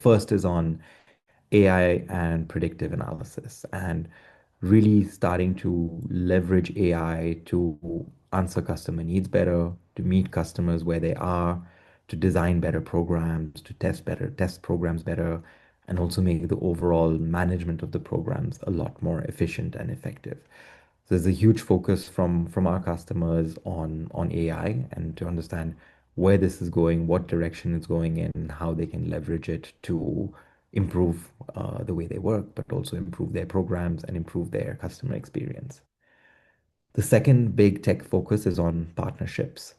First is on AI and predictive analysis, and really starting to leverage AI to answer customer needs better, to meet customers where they are, to design better programs, to test programs better, and also make the overall management of the programs a lot more efficient and effective. So there's a huge focus from our customers on AI and to understand where this is going, what direction it's going in, and how they can leverage it to improve the way they work, but also improve their programs and improve their customer experience. The second big tech focus is on partnerships,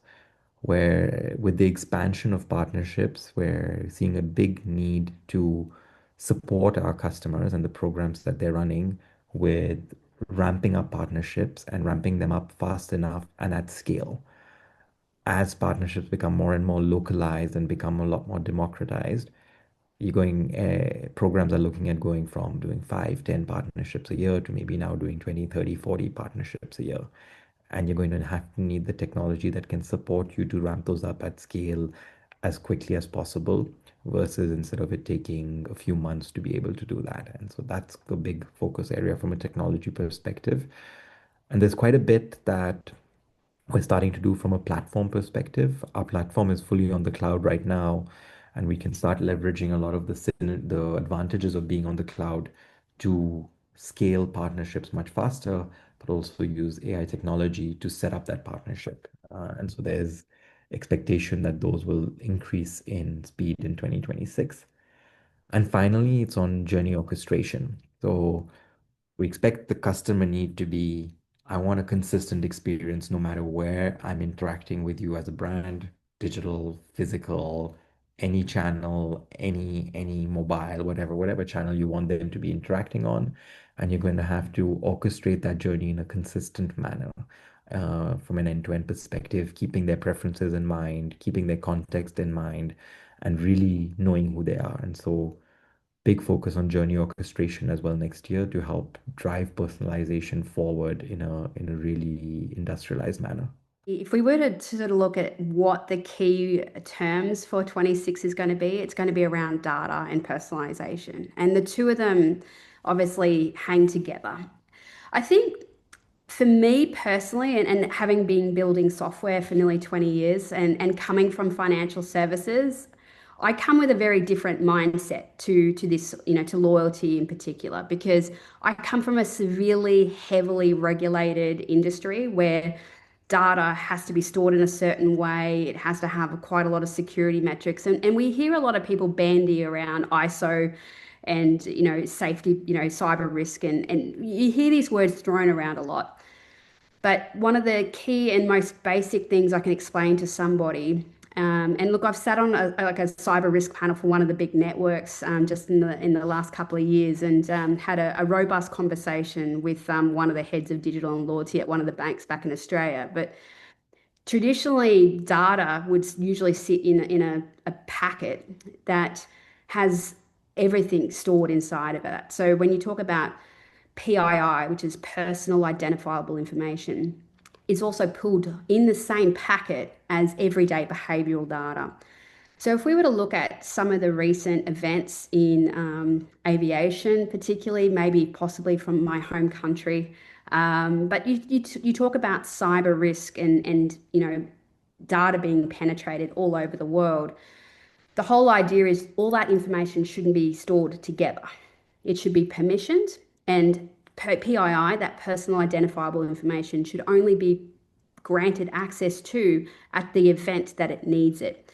where with the expansion of partnerships, we're seeing a big need to support our customers and the programs that they're running with ramping up partnerships and ramping them up fast enough and at scale. As partnerships become more and more localized and become a lot more democratized, programs are looking at going from doing 5, 10 partnerships a year to maybe now doing 20, 30, 40 partnerships a year. And you're going to have to need the technology that can support you to ramp those up at scale as quickly as possible, versus instead of it taking a few months to be able to do that. And so that's a big focus area from a technology perspective. And there's quite a bit that we're starting to do from a platform perspective. Our platform is fully on the cloud right now, and we can start leveraging a lot of the advantages of being on the cloud to scale partnerships much faster, but also use AI technology to set up that partnership. And so there's expectation that those will increase in speed in 2026. And finally, it's on journey orchestration. So we expect the customer need to be, I want a consistent experience no matter where I'm interacting with you as a brand, digital, physical, any channel, any mobile, whatever channel you want them to be interacting on. And you're going to have to orchestrate that journey in a consistent manner, from an end-to-end perspective, keeping their preferences in mind, keeping their context in mind, and really knowing who they are. And so big focus on journey orchestration as well next year to help drive personalization forward in a really industrialized manner. If we were to sort of look at what the key terms for 26 is going to be, it's going to be around data and personalization. And the two of them obviously hang together. I think for me personally, and having been building software for nearly 20 years and coming from financial services, I come with a very different mindset to this, to loyalty in particular, because I come from a severely, heavily regulated industry where data has to be stored in a certain way. It has to have quite a lot of security metrics. And we hear a lot of people bandy around ISO and, safety, cyber risk. And you hear these words thrown around a lot. But one of the key and most basic things I can explain to somebody, and look, I've sat on a cyber risk panel for one of the big networks just in the last couple of years, and had a robust conversation with one of the heads of digital and loyalty at one of the banks back in Australia. But traditionally, data would usually sit in a packet that has everything stored inside of it. So when you talk about PII, which is personal identifiable information, is also pulled in the same packet as everyday behavioral data. So if we were to look at some of the recent events in aviation, particularly, maybe possibly from my home country, but you talk about cyber risk and data being penetrated all over the world. The whole idea is all that information shouldn't be stored together. It should be permissioned, and PII, that personal identifiable information, should only be granted access to at the event that it needs it.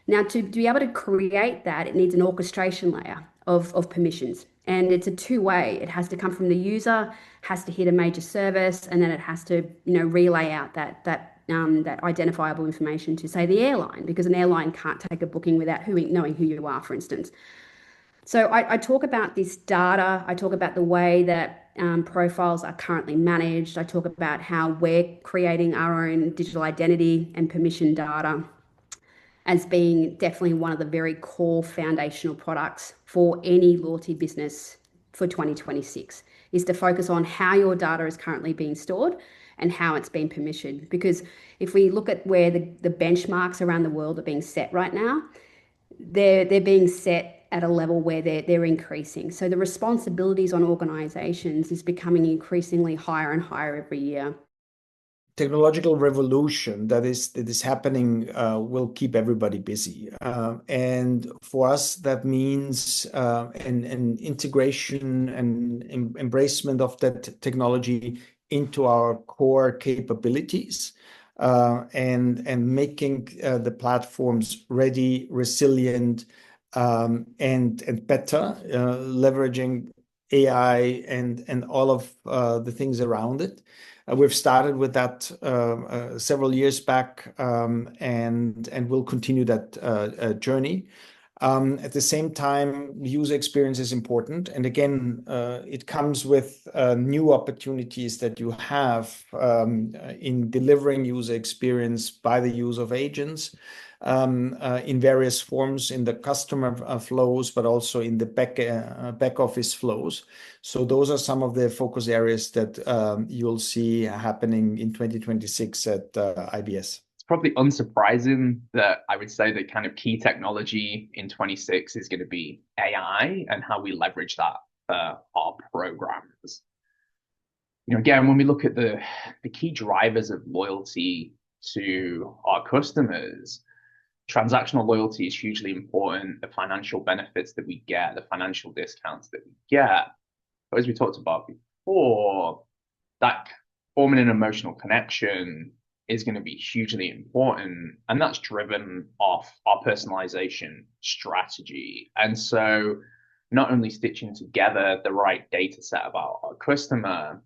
Now, to be able to create that, it needs an orchestration layer of permissions. And it's a two-way. It has to come from the user, has to hit a major service, and then it has to, relay out that identifiable information to, say, the airline, because an airline can't take a booking without knowing who you are, for instance. So I talk about this data. I talk about the way that profiles are currently managed. I talk about how we're creating our own digital identity and permission data as being definitely one of the very core foundational products for any loyalty business for 2026, is to focus on how your data is currently being stored and how it's been permissioned. Because if we look at where the benchmarks around the world are being set right now, they're being set at a level where they're increasing. So the responsibilities on organizations is becoming increasingly higher and higher every year. Technological revolution that is happening will keep everybody busy. And for us, that means an integration and embracement of that technology into our core capabilities, and making the platforms ready, resilient, and better, leveraging AI and all of the things around it. We've started with that several years back, and we'll continue that journey. At the same time, user experience is important. And again, it comes with new opportunities that you have in delivering user experience by the use of agents in various forms in the customer flows, but also in the back office flows. So those are some of the focus areas that you'll see happening in 2026 at IBS. It's probably unsurprising that I would say that kind of key technology in 26 is going to be AI and how we leverage that for our programs. Again, when we look at the key drivers of loyalty to our customers, transactional loyalty is hugely important. The financial benefits that we get, the financial discounts that we get. But as we talked about before, that forming an emotional connection is going to be hugely important. And that's driven off our personalization strategy. And so not only stitching together the right data set about our customer,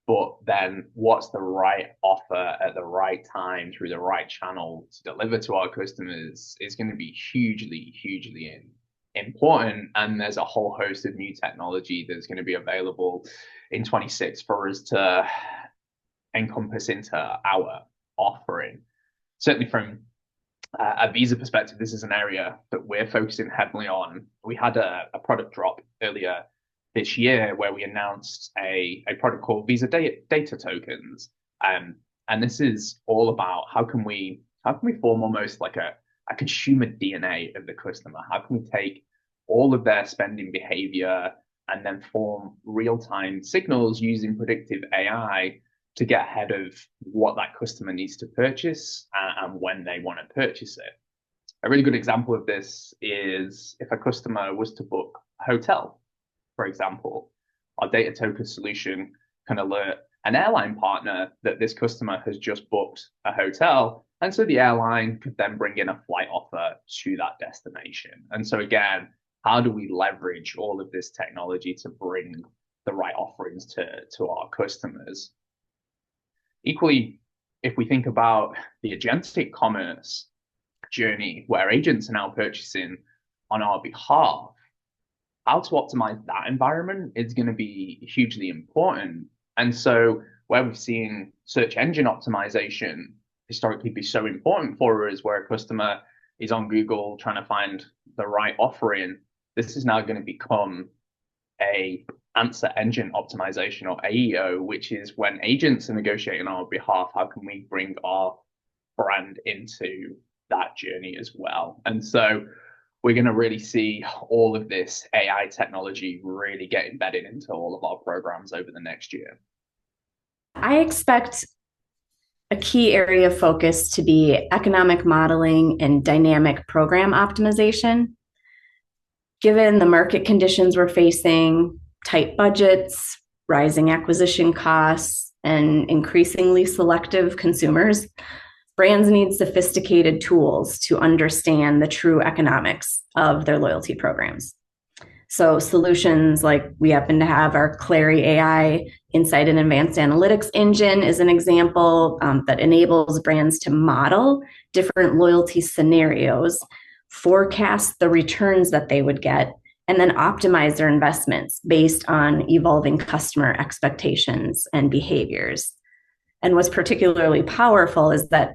but then what's the right offer at the right time through the right channel to deliver to our customers is going to be hugely, hugely important. And there's a whole host of new technology that's going to be available in 26 for us to encompass into our offering. Certainly from a visa perspective, this is an area that we're focusing heavily on. We had a product drop earlier this year where we announced a product called Visa Data Tokens. And this is all about how can we form almost like a consumer DNA of the customer? How can we take all of their spending behavior and then form real-time signals using predictive AI to get ahead of what that customer needs to purchase and when they want to purchase it? A really good example of this is if a customer was to book a hotel, for example, our data token solution can alert an airline partner that this customer has just booked a hotel. And so the airline could then bring in a flight offer to that destination. And so again, how do we leverage all of this technology to bring the right offerings to our customers? Equally, if we think about the agentic commerce journey where agents are now purchasing on our behalf, how to optimize that environment is going to be hugely important. And so where we've seen search engine optimization historically be so important for us, where a customer is on Google trying to find the right offering, this is now going to become a answer engine optimization, or AEO, which is when agents are negotiating on our behalf, how can we bring our brand into that journey as well? And so we're going to really see all of this AI technology really get embedded into all of our programs over the next year. I expect a key area of focus to be economic modeling and dynamic program optimization. Given the market conditions we're facing, tight budgets, rising acquisition costs, and increasingly selective consumers, brands need sophisticated tools to understand the true economics of their loyalty programs. So solutions like we happen to have our Clary AI Insight and Advanced Analytics engine is an example that enables brands to model different loyalty scenarios, forecast the returns that they would get, and then optimize their investments based on evolving customer expectations and behaviors. And what's particularly powerful is that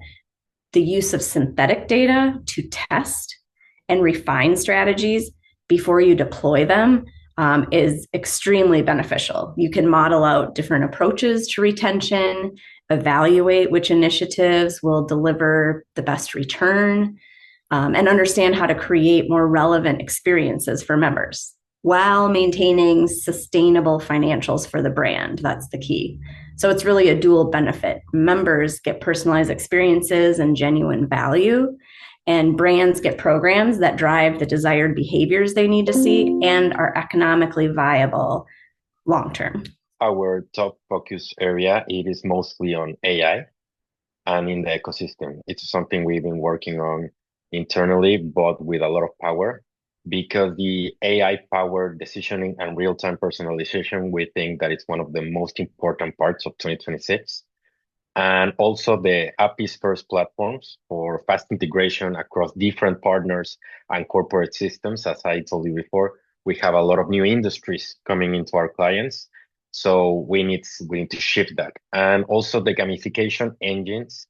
the use of synthetic data to test and refine strategies before you deploy them is extremely beneficial. You can model out different approaches to retention, evaluate which initiatives will deliver the best return, and understand how to create more relevant experiences for members while maintaining sustainable financials for the brand. That's the key. So it's really a dual benefit. Members get personalized experiences and genuine value, and brands get programs that drive the desired behaviors they need to see and are economically viable long term. Our top focus area, it is mostly on AI and in the ecosystem. It's something we've been working on internally, but with a lot of power, because the AI-powered decisioning and real-time personalization, we think that it's one of the most important parts of 2026. And also the APIs first platforms for fast integration across different partners and corporate systems. As I told you before, we have a lot of new industries coming into our clients. So we need to shift that. And also the gamification engines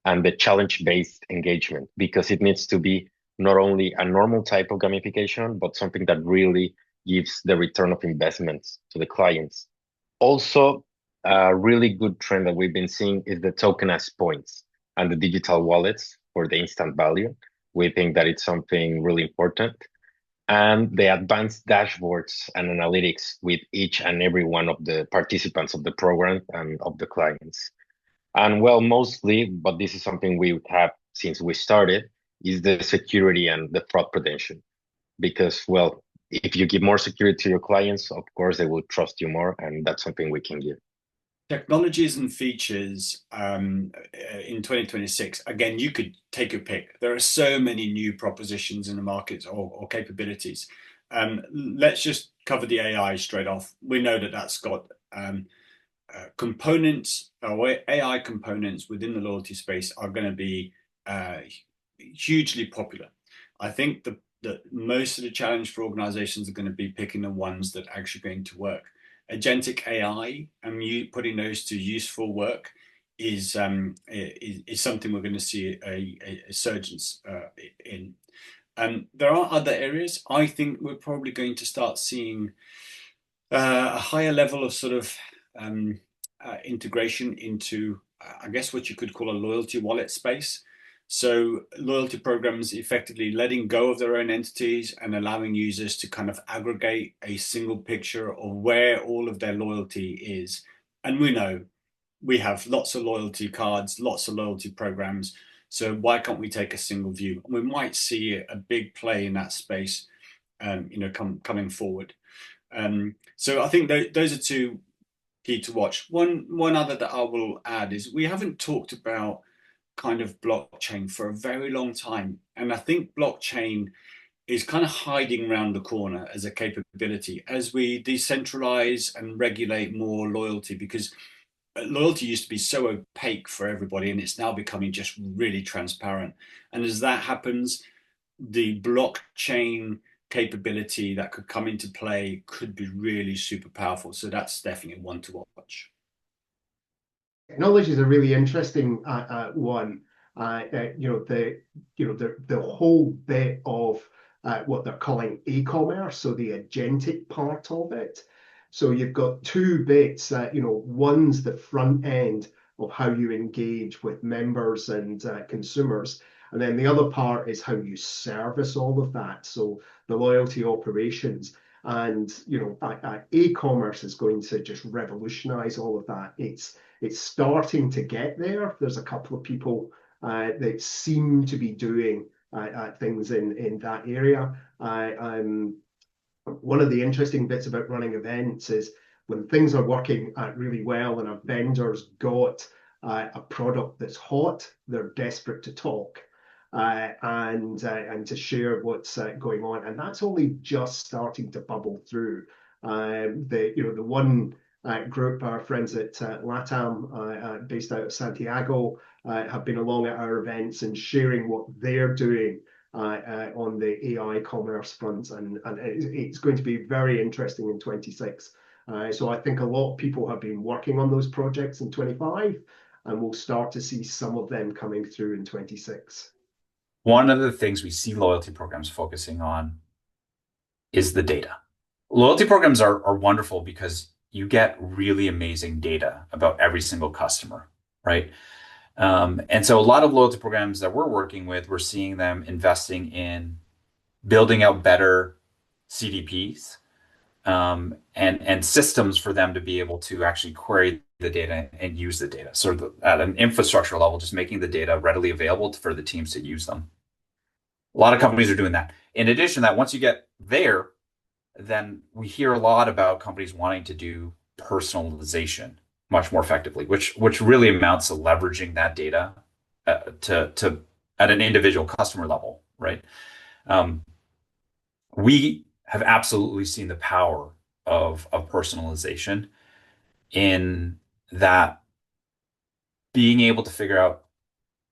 and the challenge-based engagement, because it needs to be not only a normal type of gamification, but something that really gives the return of investments to the clients. Also, a really good trend that we've been seeing is the tokenized points and the digital wallets for the instant value. We think that it's something really important. And the advanced dashboards and analytics with each and every one of the participants of the program and of the clients. And well, mostly, but this is something we have since we started, is the security and the fraud prevention. Because, well, if you give more security to your clients, of course, they will trust you more, and that's something we can give. Technologies and features in 2026, again, you could take a pick. There are so many new propositions in the market or capabilities. Let's just cover the AI straight off. We know that that's got components, or AI components within the loyalty space are going to be hugely popular. I think that most of the challenge for organizations are going to be picking the ones that are actually going to work. Agentic AI and you putting those to useful work is something we're going to see a surgence in. There are other areas. I think we're probably going to start seeing a higher level of sort of integration into, I guess, what you could call a loyalty wallet space. So loyalty programs effectively letting go of their own entities and allowing users to kind of aggregate a single picture of where all of their loyalty is. And we know we have lots of loyalty cards, lots of loyalty programs. So why can't we take a single view? And we might see a big play in that space, coming forward. So I think those are two key to watch. One other that I will add is we haven't talked about kind of blockchain for a very long time. And I think blockchain is kind of hiding around the corner as a capability as we decentralize and regulate more loyalty, because loyalty used to be so opaque for everybody and it's now becoming just really transparent. And as that happens, the blockchain capability that could come into play could be really super powerful. So that's definitely one to watch. Technology is a really interesting one. The whole bit of what they're calling e-commerce, so the agentic part of it. So you've got two bits. One's the front end of how you engage with members and consumers, and then the other part is how you service all of that. So the loyalty operations. And e-commerce is going to just revolutionize all of that. It's starting to get there. There's a couple of people that seem to be doing things in that area. One of the interesting bits about running events is when things are working really well and a vendor's got a product that's hot, they're desperate to talk and to share what's going on, and that's only just starting to bubble through. The one group, our friends at LATAM, based out of Santiago, have been along at our events and sharing what they're doing on the AI commerce front, and it's going to be very interesting in 26. So I think a lot of people have been working on those projects in 25, and we'll start to see some of them coming through in 26. One of the things we see loyalty programs focusing on is the data. Loyalty programs are wonderful because you get really amazing data about every single customer, right? And so a lot of loyalty programs that we're working with, we're seeing them investing in building out better CDPs, and systems for them to be able to actually query the data and use the data. So at an infrastructure level, just making the data readily available for the teams to use them. A lot of companies are doing that. In addition to that, once you get there, then we hear a lot about companies wanting to do personalization much more effectively, which really amounts to leveraging that data to at an individual customer level, right? We have absolutely seen the power of personalization in that being able to figure out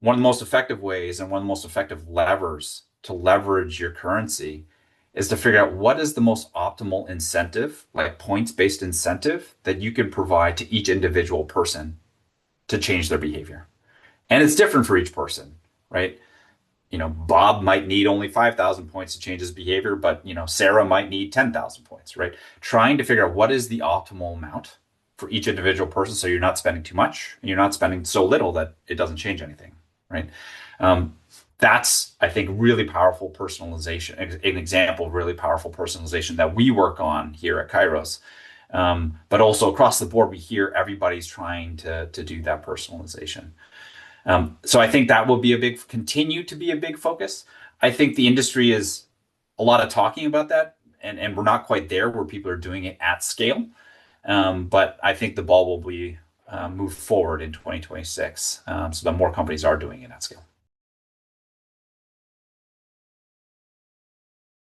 one of the most effective ways and one of the most effective levers to leverage your currency is to figure out what is the most optimal incentive, like points-based incentive that you can provide to each individual person to change their behavior. And it's different for each person, right? Bob might need only 5,000 points to change his behavior, but, Sarah might need 10,000 points, right? Trying to figure out what is the optimal amount for each individual person so you're not spending too much and you're not spending so little that it doesn't change anything, right? That's, I think, really powerful personalization, an example of really powerful personalization that we work on here at KYROS. But also across the board, we hear everybody's trying to do that personalization. So I think that will continue to be a big focus. I think the industry is a lot of talking about that, and we're not quite there where people are doing it at scale. But I think the ball will be moved forward in 2026, so that more companies are doing it at scale.